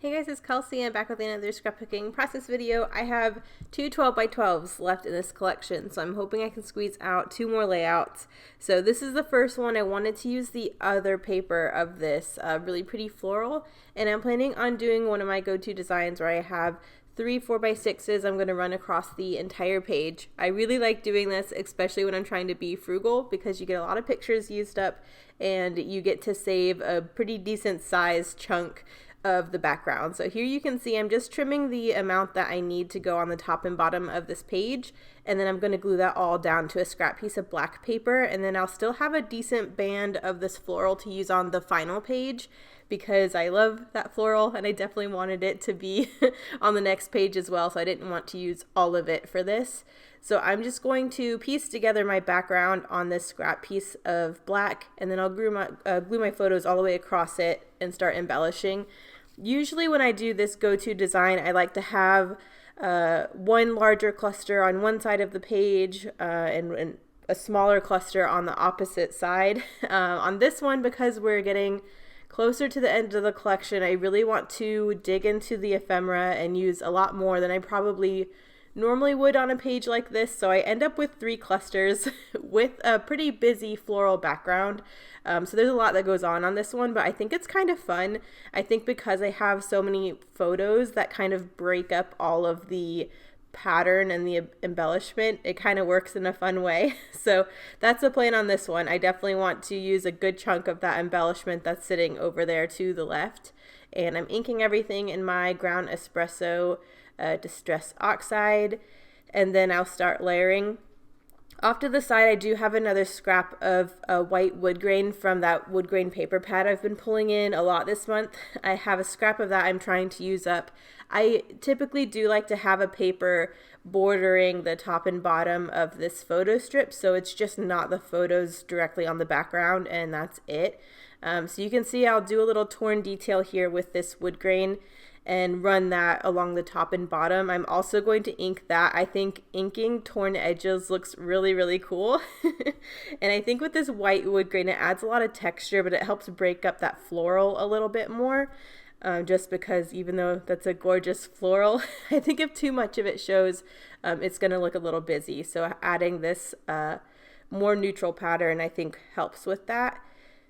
Hey guys, it's Kelsey. I'm back with another scrapbooking process video. I have two 12x12s left in this collection, so I'm hoping I can squeeze out two more layouts. So this is the first one. I wanted to use the other paper of this really pretty floral, and I'm planning on doing one of my go-to designs where I have three 4x6s I'm going to run across the entire page. I really like doing this, especially when I'm trying to be frugal, because you get a lot of pictures used up and you get to save a pretty decent sized chunk of the background. So here you can see I'm just trimming the amount that I need to go on the top and bottom of this page, and then I'm going to glue that all down to a scrap piece of black paper, and then I'll still have a decent band of this floral to use on the final page because I love that floral and I definitely wanted it to be on the next page as well, so I didn't want to use all of it for this. So I'm just going to piece together my background on this scrap piece of black, and then I'll glue my photos all the way across it and start embellishing. Usually when I do this go-to design, I like to have one larger cluster on one side of the page and a smaller cluster on the opposite side. On this one, because we're getting closer to the end of the collection, I really want to dig into the ephemera and use a lot more than I probably normally would on a page like this. So I end up with three clusters with a pretty busy floral background. So there's a lot that goes on this one, but I think it's kind of fun. I think because I have so many photos that kind of break up all of the pattern and the embellishment, it kind of works in a fun way. So that's the plan on this one. I definitely want to use a good chunk of that embellishment that's sitting over there to the left. And I'm inking everything in my ground espresso distress oxide, and then I'll start layering. Off to the side, I do have another scrap of white wood grain from that wood grain paper pad I've been pulling in a lot this month. I have a scrap of that I'm trying to use up. I typically do like to have a paper bordering the top and bottom of this photo strip, so it's just not the photos directly on the background, and that's it. So you can see I'll do a little torn detail here with this wood grain and run that along the top and bottom. I'm also going to ink that. I think inking torn edges looks really, really cool. And I think with this white wood grain, it adds a lot of texture, but it helps break up that floral a little bit more. Just because even though that's a gorgeous floral, I think if too much of it shows, it's going to look a little busy. So adding this more neutral pattern, I think, helps with that.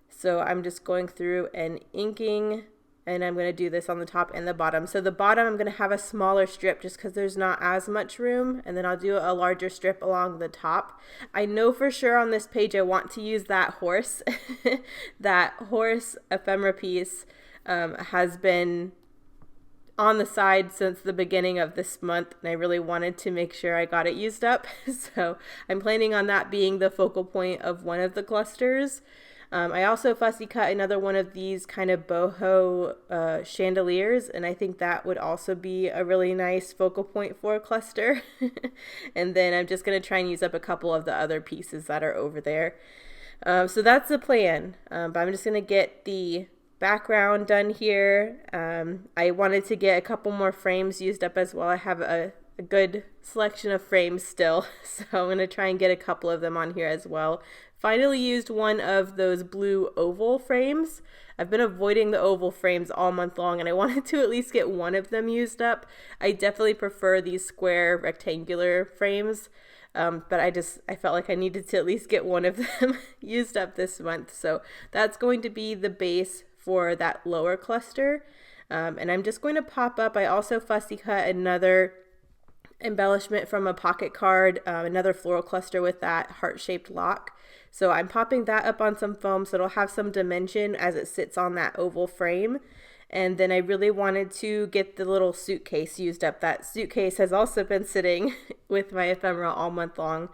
So I'm just going through and inking, and I'm going to do this on the top and the bottom. So the bottom, I'm going to have a smaller strip just because there's not as much room, and then I'll do a larger strip along the top. I know for sure on this page I want to use that horse. That horse ephemera piece has been on the side since the beginning of this month, and I really wanted to make sure I got it used up. So I'm planning on that being the focal point of one of the clusters. I also fussy cut another one of these kind of boho chandeliers, and I think that would also be a really nice focal point for a cluster. And then I'm just going to try and use up a couple of the other pieces that are over there. So that's the plan, but I'm just going to get the background done here. I wanted to get a couple more frames used up as well. I have a good selection of frames still, so I'm going to try and get a couple of them on here as well. Finally used one of those blue oval frames. I've been avoiding the oval frames all month long, and I wanted to at least get one of them used up. I definitely prefer these square rectangular frames, but I felt like I needed to at least get one of them used up this month. So that's going to be the base for that lower cluster. And I'm just going to pop up. I also fussy cut another embellishment from a pocket card, another floral cluster with that heart-shaped lock. So I'm popping that up on some foam so it'll have some dimension as it sits on that oval frame. And then I really wanted to get the little suitcase used up. That suitcase has also been sitting with my ephemera all month long,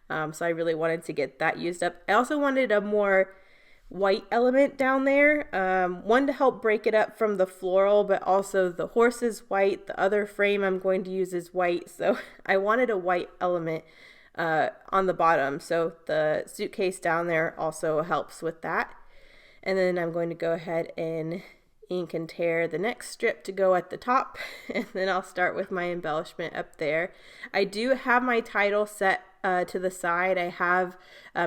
so I really wanted to get that used up. I also wanted a more white element down there, one to help break it up from the floral, but also the horse is white, the other frame I'm going to use is white, so I wanted a white element on the bottom, so the suitcase down there also helps with that. And then I'm going to go ahead and ink and tear the next strip to go at the top, and then I'll start with my embellishment up there. I do have my title set to the side. I have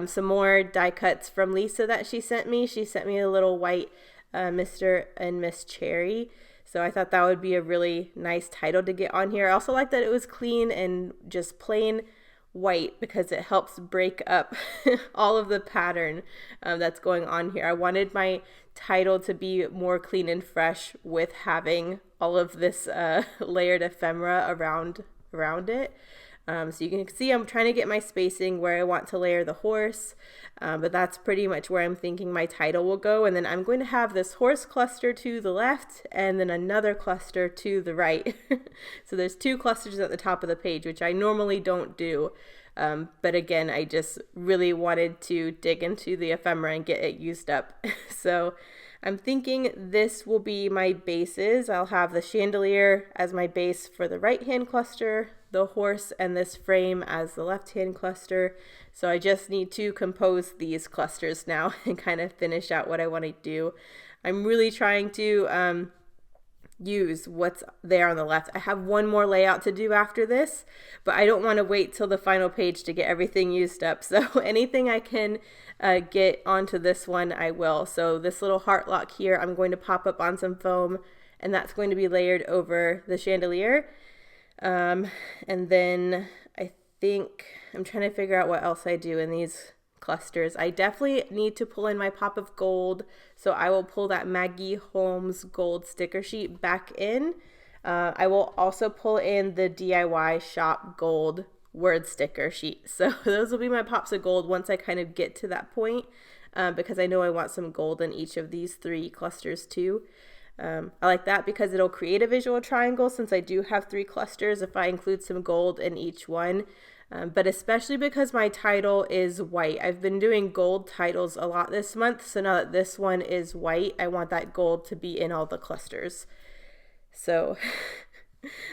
some more die cuts from Lisa that she sent me. She sent me a little white Mr. and Miss Cherry. So I thought that would be a really nice title to get on here. I also like that it was clean and just plain white because it helps break up all of the pattern that's going on here. I wanted my title to be more clean and fresh with having all of this layered ephemera around it. So you can see I'm trying to get my spacing where I want to layer the horse, but that's pretty much where I'm thinking my title will go. And then I'm going to have this horse cluster to the left and then another cluster to the right. So there's 2 clusters at the top of the page, which I normally don't do. But again, I just really wanted to dig into the ephemera and get it used up. So I'm thinking this will be my bases. I'll have the chandelier as my base for the right hand cluster, the horse and this frame as the left hand cluster. So I just need to compose these clusters now and kind of finish out what I want to do. I'm really trying to use what's there on the left. I have one more layout to do after this, but I don't want to wait till the final page to get everything used up. So anything I can get onto this one, I will. So this little heart lock here, I'm going to pop up on some foam, and that's going to be layered over the chandelier. And then I think I'm trying to figure out what else I do in these clusters. I definitely need to pull in my pop of gold, so I will pull that Maggie Holmes gold sticker sheet back in. I will also pull in the DIY shop gold word sticker sheet. So those will be my pops of gold once I kind of get to that point, because I know I want some gold in each of these 3 clusters too. I like that because it'll create a visual triangle since I do have 3 clusters if I include some gold in each one. But especially because my title is white. I've been doing gold titles a lot this month, so now that this one is white, I want that gold to be in all the clusters. So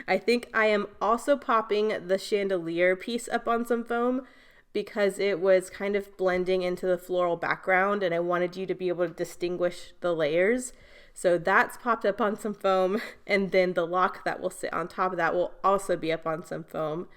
I think I am also popping the chandelier piece up on some foam because it was kind of blending into the floral background and I wanted you to be able to distinguish the layers. So that's popped up on some foam, and then the lock that will sit on top of that will also be up on some foam.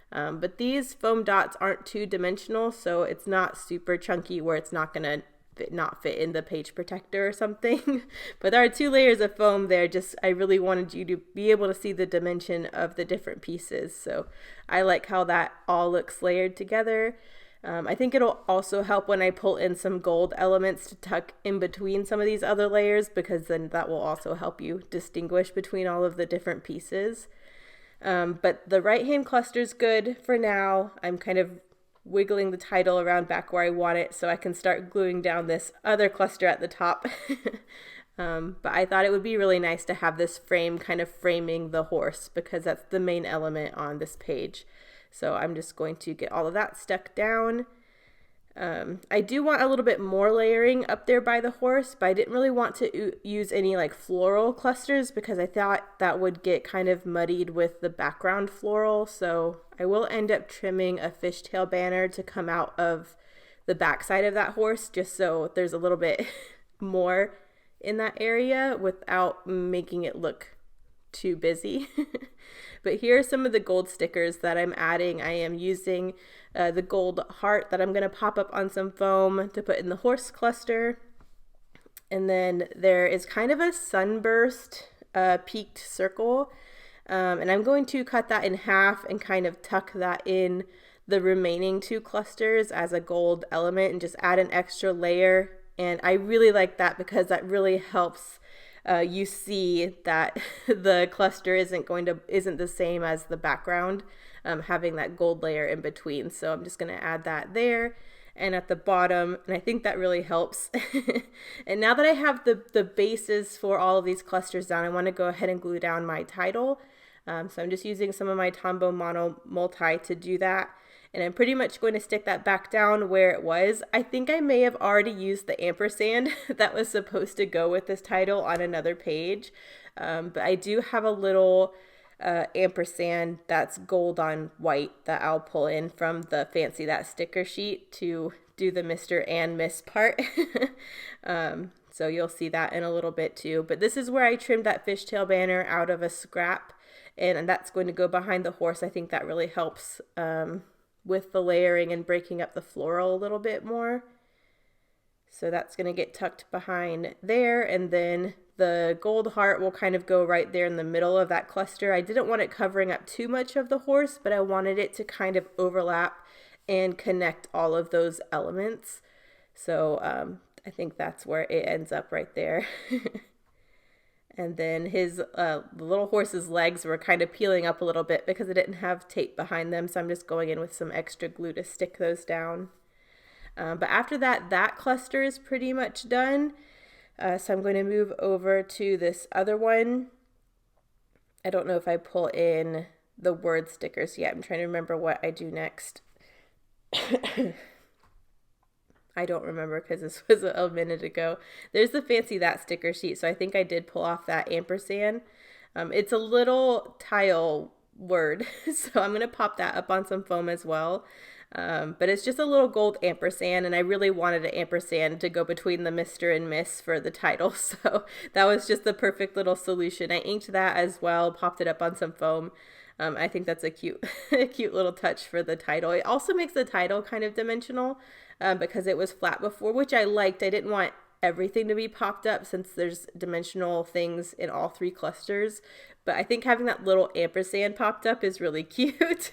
But these foam dots aren't 2-dimensional, so it's not super chunky where it's not gonna not fit in the page protector or something. But there are 2 layers of foam there. Just I really wanted you to be able to see the dimension of the different pieces. So I like how that all looks layered together. I think it'll also help when I pull in some gold elements to tuck in between some of these other layers, because then that will also help you distinguish between all of the different pieces. But the right hand cluster is good for now. I'm kind of wiggling the title around back where I want it so I can start gluing down this other cluster at the top. But I thought it would be really nice to have this frame kind of framing the horse because that's the main element on this page. So I'm just going to get all of that stuck down. I do want a little bit more layering up there by the horse, but I didn't really want to use any like floral clusters because I thought that would get kind of muddied with the background floral. So I will end up trimming a fishtail banner to come out of the backside of that horse, just so there's a little bit more in that area without making it look too busy. But here are some of the gold stickers that I'm adding. I am using the gold heart that I'm going to pop up on some foam to put in the horse cluster. And then there is kind of a sunburst peaked circle. And I'm going to cut that in half and kind of tuck that in the remaining 2 clusters as a gold element and just add an extra layer. And I really like that because that really helps you see that the cluster isn't the same as the background, having that gold layer in between. So I'm just going to add that there and at the bottom, and I think that really helps. And now that I have the bases for all of these clusters down, I want to go ahead and glue down my title. So I'm just using some of my Tombow Mono Multi to do that. And I'm pretty much going to stick that back down where it was. I think I may have already used the ampersand that was supposed to go with this title on another page. But I do have a little ampersand that's gold on white that I'll pull in from the Fancy That sticker sheet to do the Mr. and Miss part. So you'll see that in a little bit too. But this is where I trimmed that fishtail banner out of a scrap. And that's going to go behind the horse. I think that really helps with the layering and breaking up the floral a little bit more. So that's going to get tucked behind there, and then the gold heart will kind of go right there in the middle of that cluster. I didn't want it covering up too much of the horse, but I wanted it to kind of overlap and connect all of those elements. So I think that's where it ends up right there. And then his the little horse's legs were kind of peeling up a little bit because it didn't have tape behind them. So I'm just going in with some extra glue to stick those down. But after that, that cluster is pretty much done. So I'm going to move over to this other one. I don't know if I pull in the word stickers yet. I'm trying to remember what I do next. I don't remember because this was a minute ago. There's the Fancy That sticker sheet. So I think I did pull off that ampersand. It's a little tile word. So I'm going to pop that up on some foam as well. But it's just a little gold ampersand, and I really wanted an ampersand to go between the Mr. and Miss for the title. So that was just the perfect little solution. I inked that as well, popped it up on some foam. I think that's a cute, a cute little touch for the title. It also makes the title kind of dimensional because it was flat before, which I liked. I didn't want everything to be popped up since there's dimensional things in all three clusters. But I think having that little ampersand popped up is really cute.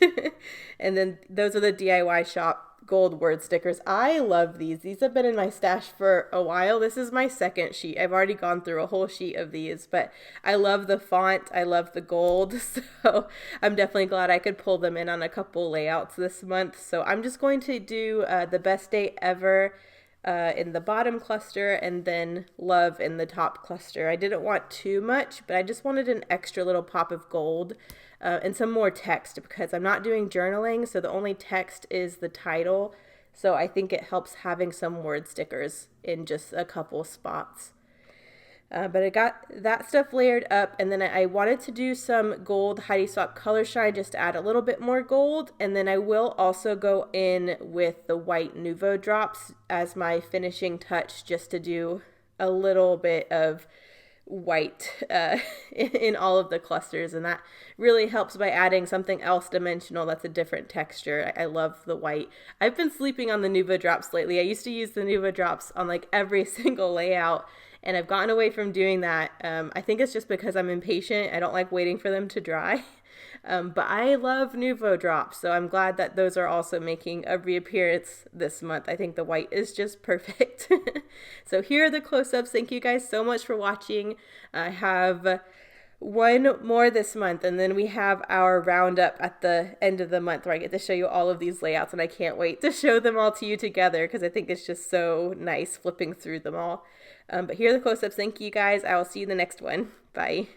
And then those are the DIY shop gold word stickers. I love these. These have been in my stash for a while. This is my second sheet. I've already gone through a whole sheet of these, but I love the font. I love the gold. So I'm definitely glad I could pull them in on a couple layouts this month. So I'm just going to do the best day ever in the bottom cluster and then love in the top cluster. I didn't want too much, but I just wanted an extra little pop of gold and some more text because I'm not doing journaling, so the only text is the title. So I think it helps having some word stickers in just a couple spots. But I got that stuff layered up, and then I wanted to do some gold Heidi Swapp Color Shine just to add a little bit more gold, and then I will also go in with the white Nuvo drops as my finishing touch just to do a little bit of white in all of the clusters, and that really helps by adding something else dimensional that's a different texture. I love the white. I've been sleeping on the Nuvo drops lately. I used to use the Nuvo drops on like every single layout, and I've gotten away from doing that. I think it's just because I'm impatient. I don't like waiting for them to dry. But I love Nuvo drops, so I'm glad that those are also making a reappearance this month. I think the white is just perfect. So here are the close-ups. Thank you guys so much for watching. I have one more this month, and then we have our roundup at the end of the month where I get to show you all of these layouts, and I can't wait to show them all to you together because I think it's just so nice flipping through them all. But here are the close-ups. Thank you guys. I will see you in the next one. Bye.